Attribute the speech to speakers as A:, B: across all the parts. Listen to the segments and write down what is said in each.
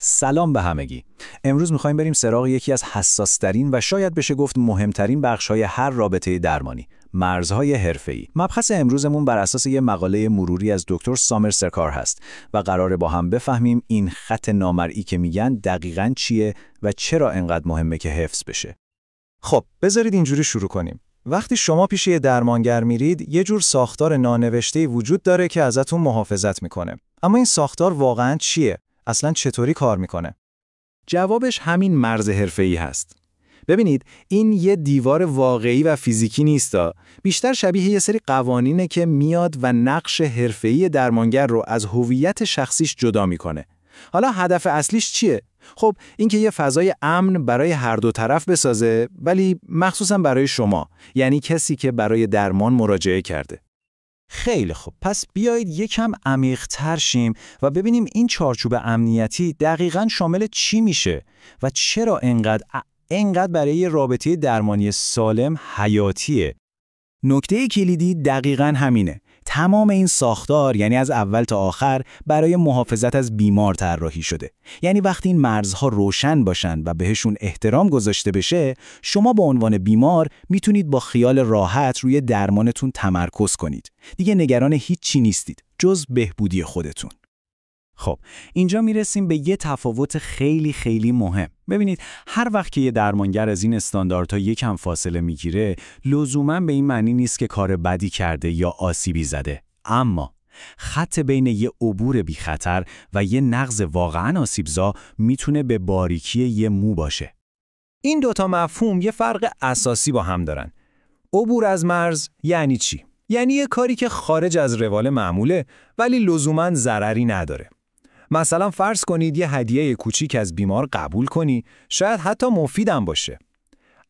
A: سلام به همگی. امروز می‌خوایم بریم سراغ یکی از حساس‌ترین و شاید بشه گفت مهمترین بخش‌های هر رابطه درمانی، مرزهای حرفه‌ای. مبحث امروزمون بر اساس یه مقاله مروری از دکتر سامر سرکار هست و قراره با هم بفهمیم این خط نامرئی که میگن دقیقاً چیه و چرا انقدر مهمه که حفظ بشه.
B: خب، بذارید اینجوری شروع کنیم. وقتی شما پیش یه درمانگر میرید، یه جور ساختار نانوشته‌ای وجود داره که ازتون محافظت میکنه. اما این ساختار واقعاً چیه؟ اصلاً چطوری کار میکنه؟
C: جوابش همین مرز حرفه‌ای هست. ببینید، این یه دیوار واقعی و فیزیکی نیستا. بیشتر شبیه یه سری قوانینه که میاد و نقش حرفه‌ای درمانگر رو از هویت شخصیش جدا میکنه. حالا هدف اصلیش چیه؟ خب اینکه یه فضای امن برای هر دو طرف بسازه، ولی مخصوصاً برای شما، یعنی کسی که برای درمان مراجعه کرده.
A: خیلی خوب، پس بیایید یکم عمیق‌تر شیم و ببینیم این چارچوب امنیتی دقیقاً شامل چی میشه و چرا انقدر برای یه رابطه درمانی سالم حیاتیه.
C: نکته کلیدی دقیقاً همینه. تمام این ساختار، یعنی از اول تا آخر، برای محافظت از بیمار طراحی شده. یعنی وقتی این مرزها روشن باشن و بهشون احترام گذاشته بشه، شما به عنوان بیمار میتونید با خیال راحت روی درمانتون تمرکز کنید. دیگه نگران هیچ چی نیستید جز بهبودی خودتون.
A: خب، اینجا میرسیم به یه تفاوت خیلی مهم. ببینید، هر وقت که یه درمانگر از این استانداردها یکم فاصله میگیره، لزوماً به این معنی نیست که کار بدی کرده یا آسیبی زده. اما خط بین یه عبور بی خطر و یه نقض واقعاً آسیبزا میتونه به باریکی یه مو باشه.
B: این دوتا مفهوم یه فرق اساسی با هم دارن. عبور از مرز یعنی چی؟ یعنی یه کاری که خارج از روال معموله ولی لزوماً ضرری نداره. مثلا فرض کنید یه هدیه کوچیک از بیمار قبول کنی، شاید حتی مفیدم باشه.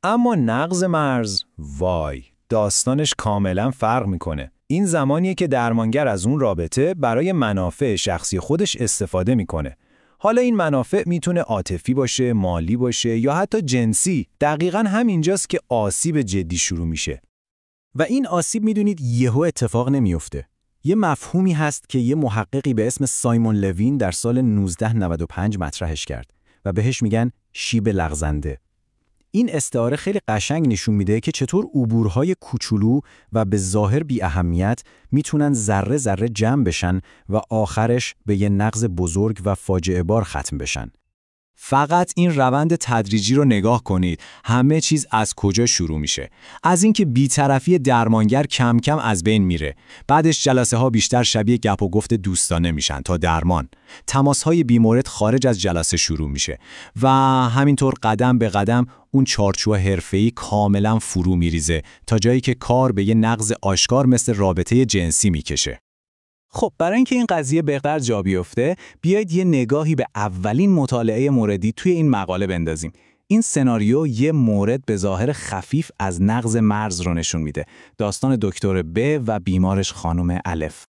B: اما نقض مرز، وای، داستانش کاملا فرق میکنه. این زمانیه که درمانگر از اون رابطه برای منافع شخصی خودش استفاده میکنه. حالا این منافع میتونه عاطفی باشه، مالی باشه یا حتی جنسی. دقیقاً همینجاست که آسیب جدی شروع میشه.
A: و این آسیب میدونید یهو اتفاق نمیفته. یه مفهومی هست که یه محققی به اسم سایمون لوین در سال 1995 مطرحش کرد و بهش میگن شیب لغزنده. این استعاره خیلی قشنگ نشون میده که چطور عبورهای کوچولو و به ظاهر بی اهمیت میتونن ذره ذره جمع بشن و آخرش به یه نقض بزرگ و فاجعه بار ختم بشن.
C: فقط این روند تدریجی رو نگاه کنید. همه چیز از کجا شروع میشه؟ از اینکه بی‌طرفی درمانگر کم کم از بین میره. بعدش جلسه ها بیشتر شبیه گپ و گفت دوستانه میشن تا درمان. تماس های بیمورد خارج از جلسه شروع میشه و همینطور قدم به قدم اون چارچوب حرفه‌ای کاملا فرو میریزه تا جایی که کار به یه نقض آشکار مثل رابطه جنسی میکشه.
A: خب، برای اینکه این قضیه بهتر جا بیفته، بیایید یه نگاهی به اولین مطالعه موردی توی این مقاله بندازیم. این سناریو یه مورد به ظاهر خفیف از نقض مرز رو نشون میده. داستان دکتر ب و بیمارش خانم الف.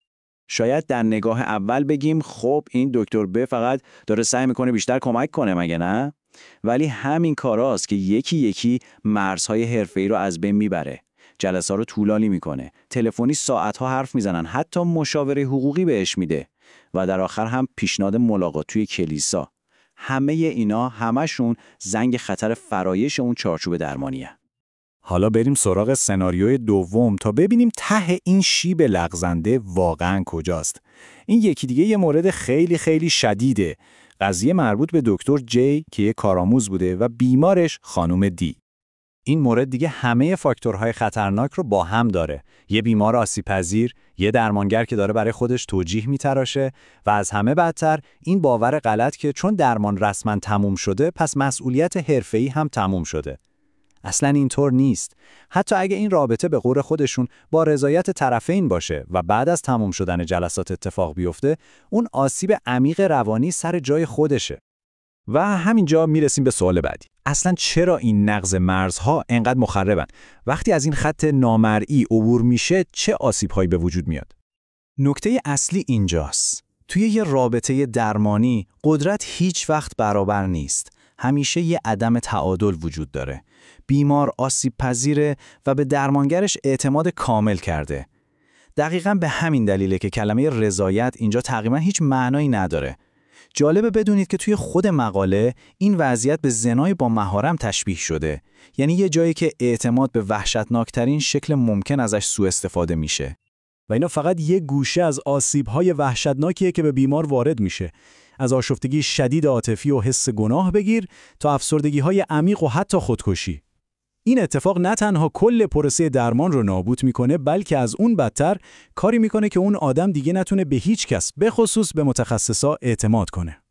A: شاید در نگاه اول بگیم خب این دکتر ب فقط داره سعی میکنه بیشتر کمک کنه، مگه نه؟ ولی همین کاراست که یکی یکی مرزهای حرفه‌ای رو از بین میبره. جلسه رو طولانی میکنه، تلفنی ساعتها حرف میزنن، حتی مشاوره حقوقی بهش میده و در آخر هم پیشنهاد ملاقات توی کلیسا. همه اینا همشون زنگ خطر فرایش اون چارچوب درمانیه.
C: حالا بریم سراغ سناریوی دوم تا ببینیم ته این شیب لغزنده واقعاً کجاست. این یکی دیگه یه مورد خیلی شدیده. قضیه مربوط به دکتر جی که یه کارآموز بوده و بیمارش خانم دی. این مورد دیگه همه فاکتورهای خطرناک رو با هم داره. یه بیمار آسیب‌پذیر، یه درمانگر که داره برای خودش توجیه میتراشه و از همه بدتر این باور غلط که چون درمان رسما تموم شده پس مسئولیت حرفه‌ای هم تموم شده. اصلاً اینطور نیست. حتی اگه این رابطه به قول خودشون با رضایت طرفین باشه و بعد از تموم شدن جلسات اتفاق بیفته، اون آسیب عمیق روانی سر جای خودشه.
A: و همینجا میرسیم به سوال بعدی. اصلاً چرا این نقض مرزها انقدر مخربن؟ وقتی از این خط نامرئی عبور میشه چه آسیب‌هایی به وجود میاد؟
C: نکته اصلی اینجاست. توی یه رابطه درمانی قدرت هیچ وقت برابر نیست. همیشه یه عدم تعادل وجود داره. بیمار آسیب پذیره و به درمانگرش اعتماد کامل کرده. دقیقاً به همین دلیله که کلمه رضایت اینجا تقریباً هیچ معنایی نداره.
A: جالبه بدونید که توی خود مقاله این وضعیت به زنای با مهارم تشبیه شده. یعنی یه جایی که اعتماد به وحشتناکترین شکل ممکن ازش سوء استفاده میشه.
D: و اینا فقط یه گوشه از آسیب‌های وحشتناکیه که به بیمار وارد میشه. از آشفتگی شدید عاطفی و حس گناه بگیر تا افسردگی‌های عمیق و حتی خودکشی. این اتفاق نه تنها کل پروسه درمان رو نابود میکنه، بلکه از اون بدتر کاری میکنه که اون آدم دیگه نتونه به هیچ کس، به خصوص به متخصصا، اعتماد کنه.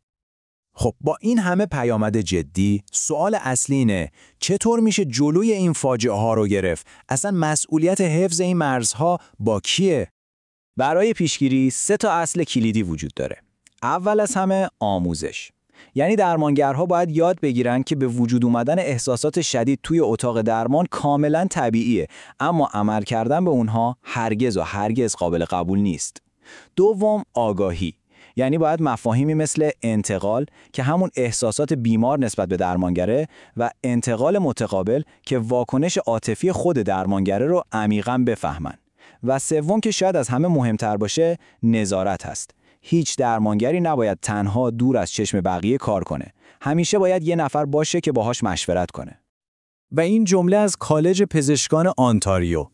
C: خب با این همه پیامد جدی، سوال اصلی اینه چطور میشه جلوی این فاجعه ها رو گرفت؟ اصلا مسئولیت حفظ این مرزها با کیه؟
A: برای پیشگیری 3 اصل کلیدی وجود داره. اول از همه آموزش. یعنی درمانگرها باید یاد بگیرن که به وجود اومدن احساسات شدید توی اتاق درمان کاملا طبیعیه، اما عمل کردن به اونها هرگز و هرگز قابل قبول نیست. دوم، آگاهی. یعنی باید مفاهیمی مثل انتقال که همون احساسات بیمار نسبت به درمانگره و انتقال متقابل که واکنش عاطفی خود درمانگره رو عمیقاً بفهمن. و سوم که شاید از همه مهمتر باشه، نظارت هست. هیچ درمانگری نباید تنها دور از چشم بقیه کار کنه. همیشه باید یه نفر باشه که باهاش مشورت کنه.
C: و این جمله از کالج پزشکان آنتاریو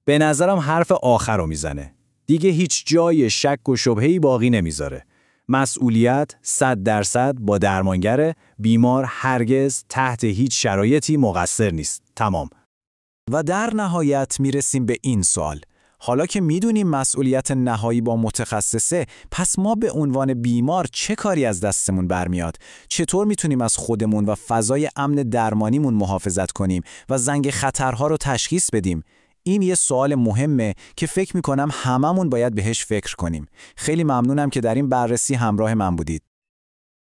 C: به نظرم حرف آخر رو میزنه. دیگه هیچ جای شک و شبهه‌ای باقی نمیذاره. مسئولیت 100% با درمانگره، بیمار هرگز تحت هیچ شرایطی مقصر نیست. تمام.
A: و در نهایت میرسیم به این سوال. حالا که میدونیم مسئولیت نهایی با متخصصه، پس ما به عنوان بیمار چه کاری از دستمون برمیاد؟ چطور میتونیم از خودمون و فضای امن درمانیمون محافظت کنیم و زنگ خطرها رو تشخیص بدیم؟ این یه سوال مهمه که فکر میکنم هممون باید بهش فکر کنیم. خیلی ممنونم که در این بررسی همراه من بودید.